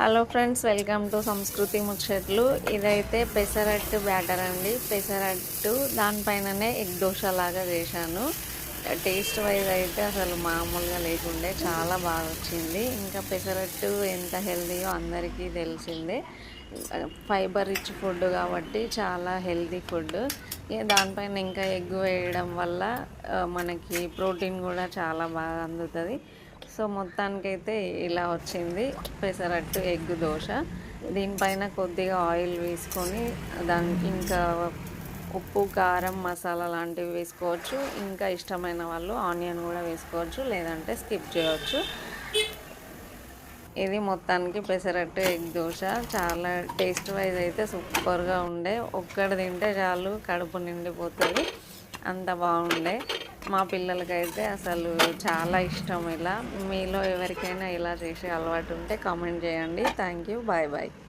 Hello friends, welcome to సంస్కృతి ముచ్చట్లు. ఇదైతే పెసరట్టు బ్యాటర్ అండి. పెసరట్టు దానిపైననే ఎగ్ దోశ లాగా చేశాను. టేస్ట్ వైజ్ అయితే అసలు మామూలుగా లేకుండే, చాలా బాగా వచ్చింది. ఇంకా పెసరట్టు ఎంత హెల్తీయో అందరికీ తెలిసిందే. ఫైబర్ రిచ్ ఫుడ్ కాబట్టి చాలా హెల్తీ ఫుడ్. దానిపైన ఇంకా ఎగ్ వేయడం వల్ల మనకి ప్రోటీన్ కూడా చాలా బాగా అందుతుంది. సో మొత్తానికైతే ఇలా వచ్చింది పెసరట్టు ఎగ్ దోశ. దీనిపైన కొద్దిగా ఆయిల్ వేసుకొని దానికి ఇంకా ఉప్పు, కారం, మసాలా లాంటివి వేసుకోవచ్చు. ఇంకా ఇష్టమైన వాళ్ళు ఆనియన్ కూడా వేసుకోవచ్చు, లేదంటే స్కిప్ చేయవచ్చు. ఇది మొత్తానికి పెసరట్టు ఎగ్ దోశ. చాలా టేస్ట్ వైజ్ అయితే సూపర్గా ఉండే. ఒక్కటి తింటే చాలు, కడుపు నిండిపోతుంది, అంత బాగుండే. మా పిల్లలకైతే అసలు చాలా ఇష్టం. ఇలా మీలో ఎవరికైనా ఇలా చేసే అలవాటు ఉంటే కామెంట్ చేయండి. Thank you. Bye bye.